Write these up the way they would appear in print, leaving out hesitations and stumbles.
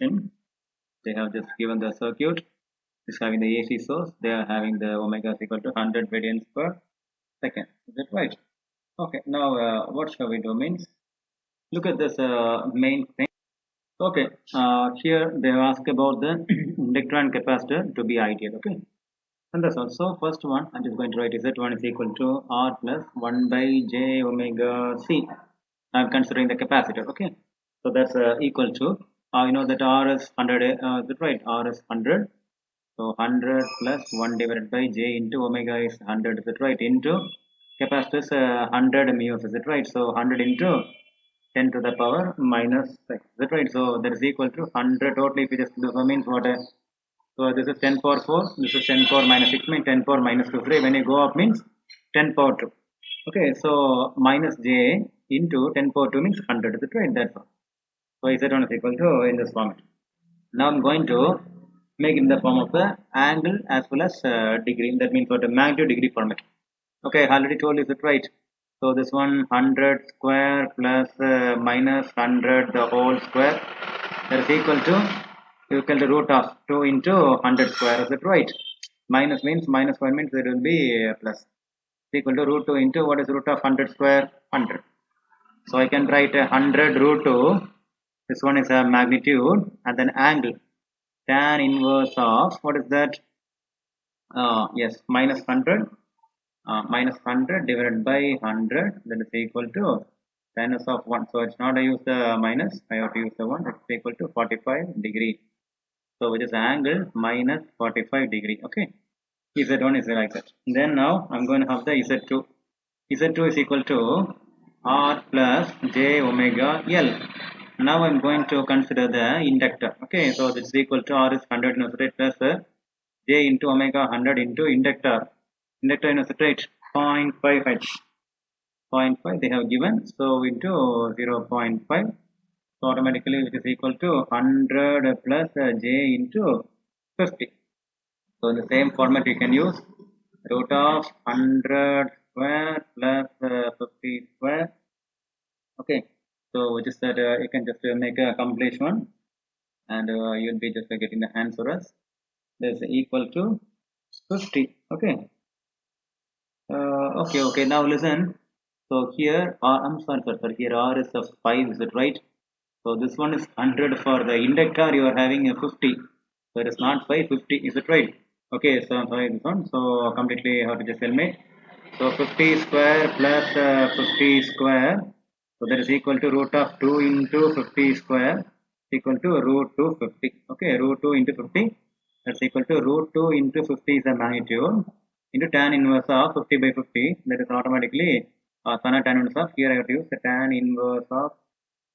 question. They have just given the circuit. It's having the AC source. They are having the omega is equal to 100 radians per second. Is that right? Okay. Now, what shall we do? Means, look at this main thing. Okay. Here they ask about the inductor and capacitor to be ideal. Okay. And that's also first one. I'm just going to write Z1 is equal to R plus 1 by J omega C. I'm considering the capacitor. Okay. So that's equal to, you know that R is 100, is that right? R is 100. So 100 plus 1 divided by J into omega is 100, is it right? Into capacitor is 100 μs, is it right? So 100 into 10 to the power minus 6, is it right? So that is equal to 100 totally. If you just do, means what? So this is 10 power 4, this is 10 power minus 6 means 10 power minus 2. When you go up means 10 power 2. Okay, so minus J into 10 power 2 means 100, is it right? That's all. So Z1 is equal to in this format. Now I'm going to make it in the form of the angle as well as degree. That means what? A magnitude degree format. Okay, I already told you, is it right? So this one 100 square plus minus 100 the whole square, that is equal to root of 2 into 100 square, is it right? Minus means minus 1 means it will be plus. It's equal to root 2 into what is root of 100 square? 100. So I can write 100 root 2. This one is a magnitude and then angle. Tan inverse of what is that? Yes, minus 100. Minus 100 divided by 100, that is equal to sinus of 1. So it's not I use the minus, I have to use the 1. It's equal to 45 degree. So which is angle minus 45 degree. Okay, Z1 is like that. Then now I'm going to have the Z2. Z2 is equal to R plus J omega L. Now I'm going to consider the inductor. Okay, so this is equal to R is 100 inositate plus J into omega 100 into inductor. Inductor inositate 0.5 H. 0.5 they have given. So into 0.5. So automatically which is equal to 100 plus J into 50. So in the same format you can use root of 100 square plus 50 square. Okay, so which is that you can just make a complete one and you'll be just getting the answer as this is equal to 50. Okay. Okay. Now listen. So here I'm sorry. Here R is of 5. Is it right? So this one is 100 for the inductor. You are having a 50. So it is not 5, 50. Is it right? Okay. So I'm sorry this one. So completely how to just eliminate. So 50 square plus 50 square. So that is equal to root of 2 into 50 square equal to root 2 50. Okay, root 2 into 50. That's equal to root 2 into 50 is the magnitude into tan inverse of 50 by 50. That is automatically tan inverse of, here I have to use the tan inverse of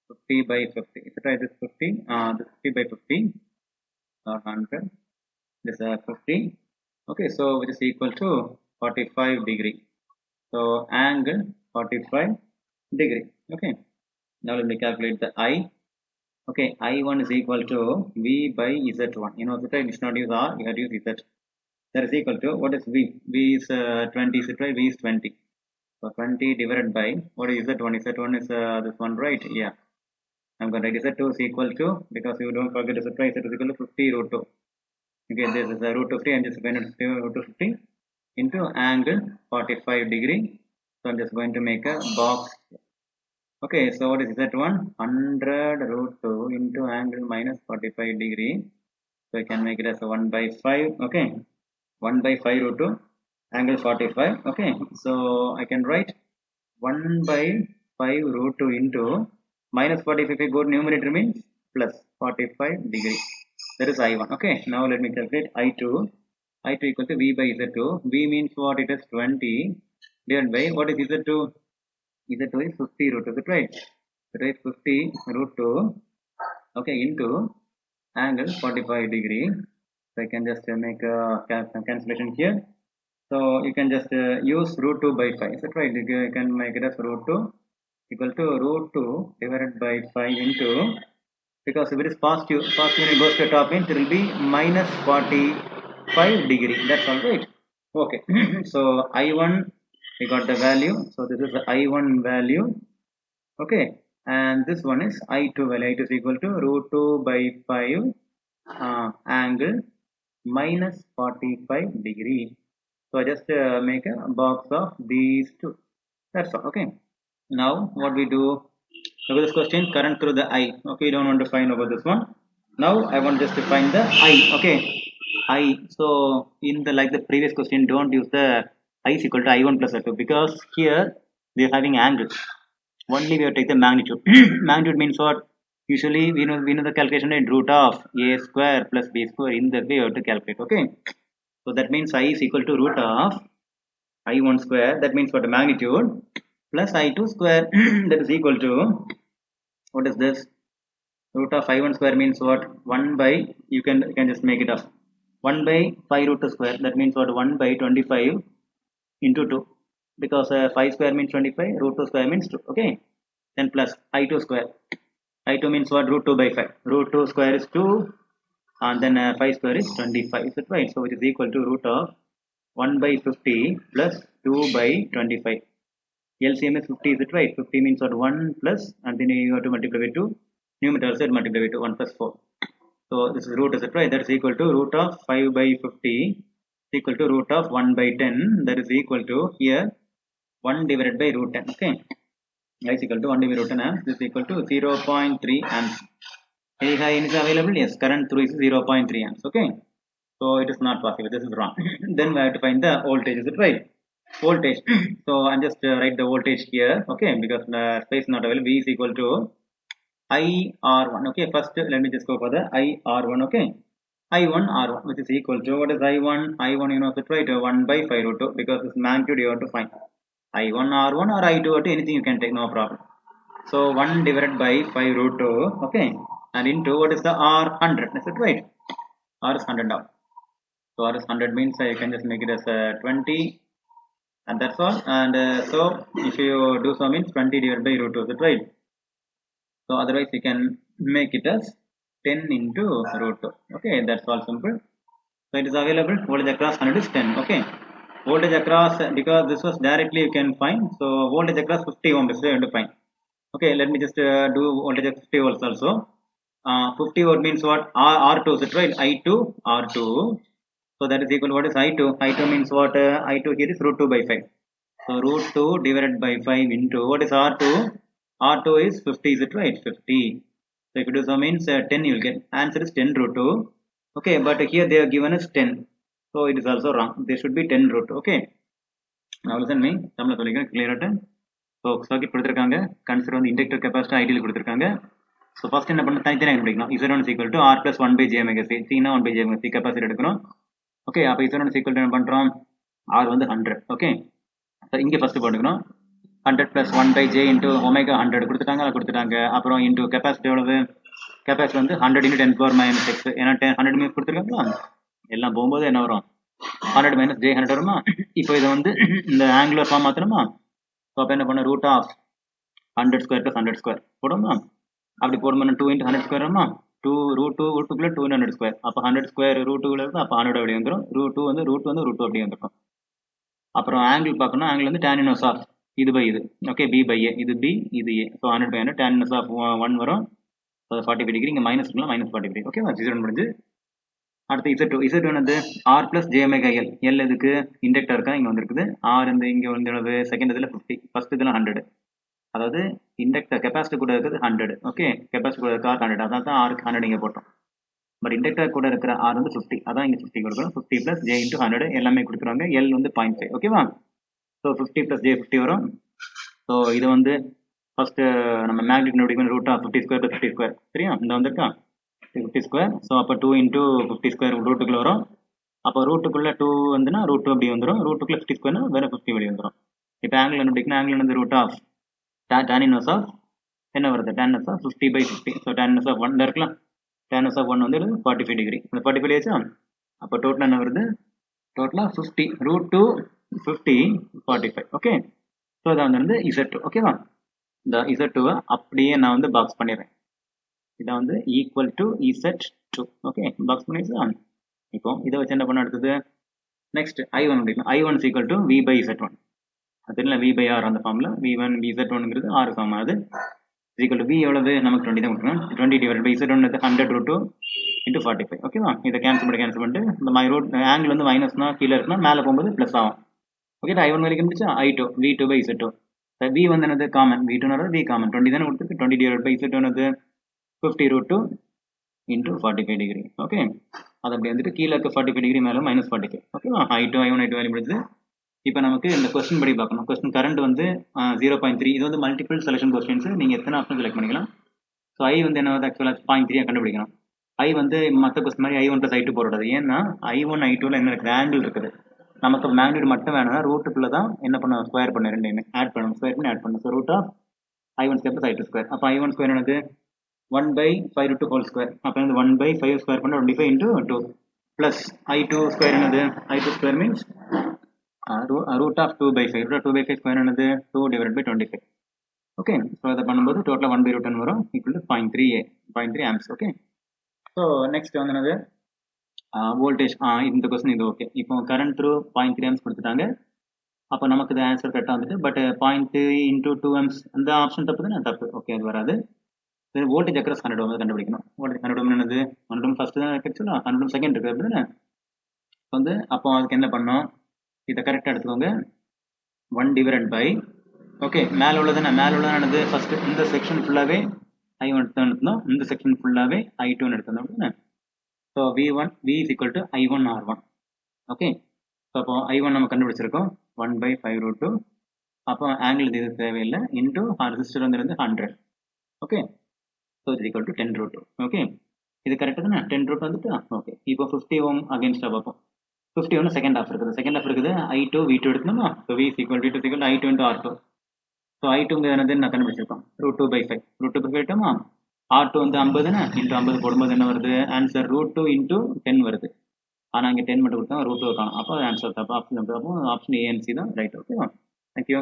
50 by 50. Is it right? This 50, this 50 by 50, not 100. This 50. Okay, so which is equal to 45 degree. So angle 45 degree. Okay, now let me calculate the I. Okay, I1 is equal to V by Z1. You know, Z1 is not use R, you have to use Z. That is equal to, what is V? V is 20, is it right? V is 20. So 20 divided by, what is Z1? Z1 is this one, right? Yeah. I'm going to write Z2 is equal to, because you don't forget Z, right? Z is equal to 50 root 2. Okay, this is root 50. I'm just going to root 50 into angle 45 degree. So I'm just going to make a box. Okay, so what is that one? 100 root 2 into angle minus 45 degree. So I can make it as a 1 by 5. Okay, 1 by 5 root 2 angle 45. Okay, so I can write 1 by 5 root 2 into minus 45. If I go to numerator means plus 45 degree. That is I1. Okay, now let me calculate I2. I2 equal to V by Z2. V means what? It is 20 divided by what is Z2? Z2 is 50 root 2. Is it right? That is 50 root 2. Okay, into angle 45 degree. So I can just make a cancellation here. So you can just use root 2 by 5. Is that right? You can make it as root 2 equal to root 2 divided by 5 into, because if it is positive when it goes to the top means it will be minus 45 degree. That's all right. Okay. So I1 we got the value. So this is the I1 value. Okay. and this one is I2 value. I2 is equal to root 2 by 5 angle minus 45 degree. So I just make a box of these two. That's all. Okay. Now what we do? Look at this question. Current through the I. Okay, you don't want to find over this one. Now I want just to find the I. Okay. I. So in the like the previous question, don't use the I is equal to I1 plus I2 because here we are having angles. Only we have to take the magnitude. Magnitude means what? Usually we know the calculation in root of a square plus b square. In that way you have to calculate. Okay. So that means I is equal to root of I1 square. That means for the magnitude plus I2 square. That is equal to, what is this? Root of I1 square means what? 1 by, you can just make it up. 1 by 5 root 2 square. That means what? 1 by 25 into 2. Because 5 square means 25, root 2 square means 2. Okay. Then plus I2 square. I2 means what? Root 2 by 5. Root 2 square is 2. And then 5 square is 25. Is it right? So it is equal to root of 1 by 50 plus 2 by 25. LCM is 50, is it right? 50 means what? 1 plus, and then you have to multiply by 2. Numerator side multiply by 2, 1 plus 4. So this is root, is it right? That is equal to root of 5 by 50 is equal to root of 1 by 10. That is equal to here 1 divided by root 10. Okay. Y is equal to 1 divided by root 10 amps. This is equal to 0.3 amps. Any high is available? Yes. Current through is 0.3 amps. Okay. So it is not possible. This is wrong. Then we have to find the voltage. Is it right? Voltage. So I'm just write the voltage here. Okay, because the space is not available. V is equal to IR1. Okay, first let me just go for the IR1. Okay, I1 R1, which is equal to, what is I1? I1, you know, right? 1 by 5 root 2, because this magnitude you have to find. I1 R1 or I2 or anything you can take, no problem. So 1 divided by 5 root 2. Okay, and into what is the R 100? Is it right? R is 100 now. So R is 100 means you can just make it as 20, and that's all. And so if you do so means 20 divided by root 2. Is it right? So otherwise you can make it as 10 into root 2. Okay, that's all simple. So it is available. Voltage across 100 is 10. Okay. Voltage across, because this was directly you can find. So voltage across 50 ohm is you have to find. Okay, let me just do voltage at 50 volts also. 50 volt means what? R2, is it right? I2 R2. So that is equal to what is I2? I2 means what? I2 here is root 2 by 5. So root 2 divided by 5 into what is R2? R2 is 50, is it right? 50. So if you do so means 10 you will get. Answer is 10 root 2. Okay, but here they are given as 10. So it is also wrong. There should be 10 root 2. Okay. Now listen me. தமிழ்ல சொல்லிக்கிறேன் clear-ஆ. So circuit கொடுத்திருக்காங்க. Consider வந்து inductor capacitor ideal கொடுத்திருக்காங்க. So first என்ன பண்ணணும், தனித்தனியாக கண்டுபிடிக்கணும். Z1 is equal to R plus 1 by j omega c. C னா 1 by j omega c capacitor எடுக்கணும். Okay, அப்போ Z1 is equal to என்ன பண்றோம்? R வந்து 100. Okay. So இங்கே first போட்டுக்கணும். 100 plus 1 by j into omega 100 கொடுத்துட்டாங்க. அப்புறம் into capacity எவ்வளவு? Capacity வந்து 100 into 10 power minus 6. ஏன்னா 100 minus கொடுத்துருக்காங்களா? எல்லாம் போகும்போது என்ன வரும்? 100 minus j 100 வருமா? இப்போ இதை வந்து இந்த angular form மாத்தணுமா? ஸோ அப்போ என்ன பண்ண, root of 100 square plus 100 square போடுமா? அப்படி போடும்போது 2 into 100 square வருமா? 2 root 2 root 2 2 into 100 square. அப்போ 100 square root 2 இருக்கு. அப்போ 100 அப்படி வந்துடும். root 2 வந்து root 2 அப்படி வந்துடும். அப்புறம் ஆங்கிள் பார்க்கணும். ஆங்கிள் வந்து tan inverse of இது பை இது. Okay, b by a. இது b, இது a. So 100 by 100 tan inverse of 1 வரும். So 45 degree. இங்கே மைனஸ் இருக்கலாம், மைனஸ் 45 டிகிரி. ஓகே, Z1 முடிஞ்சு. அடுத்து Z2 வந்து R plus j omega L. L எதுக்கு? இண்டக்டர் இருக்கா, இங்கே வந்துருக்குது. R இந்த இங்கே வந்து செகண்ட் இதில் 50, ஃபர்ஸ்ட் இதில் 100. அதாவது இண்டக்டர் கெப்பாசிட்டி கூட இருக்குது 100. ஓகே, கெப்பாசிட்டி கூட இருக்க R 100. அதான் தான் R 100 இங்கே போட்டோம். பட் இண்டக்டர் கூட இருக்கிற R வந்து 50. அதான் இங்கே 50 கொடுக்கணும். 50 plus j into 100 எல்லாமே கொடுத்துருவாங்க. L வந்து 0.5. ஓகேவா? ஸோ 50 plus j 50 வரும். ஸோ இது வந்து ஃபர்ஸ்ட் நம்ம மேக்னிட் கண்டுபிடிக்கணும். ரூட் ஆஃப் 50 ஸ்கொயர் 50 ஸ்கொயர் சரியா? இந்த வந்திருக்கா 50 ஸ்கொயர். ஸோ அப்போ 2 into 50 ஸ்கொயர் ரூட்டுக்குள்ளே வரும். அப்போ ரூட்டுக்குள்ளே 2 வந்துன்னா ரூட் 2 அப்படி வந்துடும். ரூட்டுக்குள்ளே 50 ஸ்கொயர்னா வேறு 50 வெளியே வந்துடும். இப்போ ஆங்கிள் கண்டுபிடிக்கணும். ஆங்கிள் வந்து root of tan inverse of என்ன வருது? tan inverse of 50 by 50. So tan inverse of 1 இருக்கலாம். tan inverse of 1 வந்து 45 டிகிரி. இந்த 45 ஆச்சா? அப்போ டோட்டல் என்ன வருது? டோட்டலாக 50 root 2 50 45. ஓகே, ஸோ இதான் வந்து Z2. ஓகேவா? இந்த Z2 அப்படியே நான் வந்து பாக்ஸ் பண்ணிடுறேன். இதான் வந்து equal to Z2. Okay, box பண்ணிடுச்சா? இப்போ இதை வச்சு என்ன பண்ண அடுத்தது? நெக்ஸ்ட் I1 அப்படின்னா I1 is equal to V by Z1. அது தெரியல, V by R அந்த ஃபார்மில் V1 VZ1ங்கிறது R சமமானது. is equal to V எவ்வளவு நமக்கு 20 தான் கொடுக்கணும். 20 divided by Z1 வந்து 100 root 2 into 45. ஓகேவா? இதை கேன்சல் பண்ணிட்டு இந்த மை ரூட் ஆங்கிள் வந்து மைனஸ்னா கீழே இருக்குன்னா மேலே போகும்போது ப்ளஸ் ஆகும். ஓகே, I1 வரைக்கும் இருந்துச்சு. I2 V2 by Z2. V வந்து என்னது காமன், V2 V காமன் 20 தானே கொடுத்துருக்கு. 20 divided by Z2 வந்து 50 root 2 into 45 degree. ஓகே, அது அப்படி வந்துட்டு கீழே இருக்க 45 டிகிரி மேலே மைனஸ் 45. ஓகேவா? I2 I1 I2 வேல்யூ முடிஞ்சது. இப்போ நமக்கு இந்த கொஸ்டின் படி பார்க்கணும். கொஸ்டின் கரண்ட் வந்து 0.3. இது வந்து மல்டிபிள் செலெக்ஷன் கொஸ்டின்ஸ். நீங்கள் எத்தனை ஆப்ஷன் செலக்ட் பண்ணிக்கலாம். ஸோ ஐ வந்து என்ன வந்து ஆக்சுவலாக 0.3 கண்டுபிடிக்கணும். ஐ வந்து மற்ற கொஸ்டின் மாதிரி I1 + I2 போடுறது. ஏன்னா I1 I2ல என்ன இருக்குது, ஆங்கிள் இருக்குது. நமக்கு மேக்னிட்யூட் மட்டும் வேணும்னா ரூட்டுக்குள்ள தான் என்ன பண்ண ஸ்கொயர் பண்ண ரெண்டையுமே ஆட் பண்ணணும். ஸ்கொயர் பண்ணி ஆட் பண்ணணும். So root of I1 square + I2 square. அப்போ I1 ஸ்கொயர் என்னது 1/5 root 2 whole square. அப்போ வந்து 1/5 ஸ்கொயர் பண்ண 25 into 2 plus I2 ஸ்கொயர் என்னது, I2 square means root of 2/5. root of 2/5 square என்னது 2 divided by 25. ஓகே, ஸோ அதை பண்ணும்போது டோட்டலாக 1/10 வரும், equal to 0.3 amps. Okay, so next வந்து என்னது வோல்டேஜ். இந்த கொஸ்டின் இது ஓகே. இப்போ கரண்ட் த்ரூ 0.3 amps கொடுத்துட்டாங்க. அப்போ நமக்கு இது ஆன்சர் கரெக்டாக வந்துட்டு. பட் 0.3 into 2 amps அந்த ஆப்ஷன் தப்பு தானே, தப்பு. ஓகே, அது வராது. வோல்டேஜ் அக்ராஸ் 100 ohm கண்டுபிடிக்கணும். வோல்டேஜ் 100 ohm என்னது 100 ohm ஃபர்ஸ்ட் தான் கிடைச்சா 100 ohm செகண்ட் இருக்கு அப்படி தானே. வந்து அப்போ அதுக்கு என்ன பண்ணோம், இதை கரெக்டாக எடுத்துக்கோங்க. 1 divided by ஓகே மேலே உள்ளதானது ஃபர்ஸ்ட் இந்த செக்ஷன் ஃபுல்லாகவே I1 எடுத்துனோம், இந்த செக்ஷன் ஃபுல்லாகவே I2 எடுத்துனோம் அப்படின்னா. So V is equal to I1 R1. Okay, so அப்போ I1 நம்ம கண்டுபிடிச்சிருக்கோம் 1/5 root 2. அப்போ ஆங்கிள் இது தேவையில்லை. இன்டூ ரெசிஸ்டர் வந்து 100. ஓகே, ஸோ இது equal to 10 root 2. ஓகே, இது கரெக்டாக தானே. 10 root வந்துட்டு ஓகே. இப்போ 50 ohm அகேன்ஸ்டாக பார்ப்போம். 50 ohm செகண்ட் ஆஃப் இருக்குது. I2 V2 எடுத்துனோமா. So V is equal to I2 into R2. So I2 என்னது நான் கண்டுபிடிச்சிருக்கோம் root 2/5. root 2/5 எடுத்தோமா. R2 வந்து 50 தானே, இன்ட்டு 50 போடும்போது என்ன வருது ஆன்சர் root 2 into 10 வருது. ஆனால் இங்கே 10 மட்டும் கொடுத்தா root 2 காணும். அப்போ ஆன்சர் தப்பு. Option option A and C தான் ரைட். ஓகேவா? தேங்க்யூ.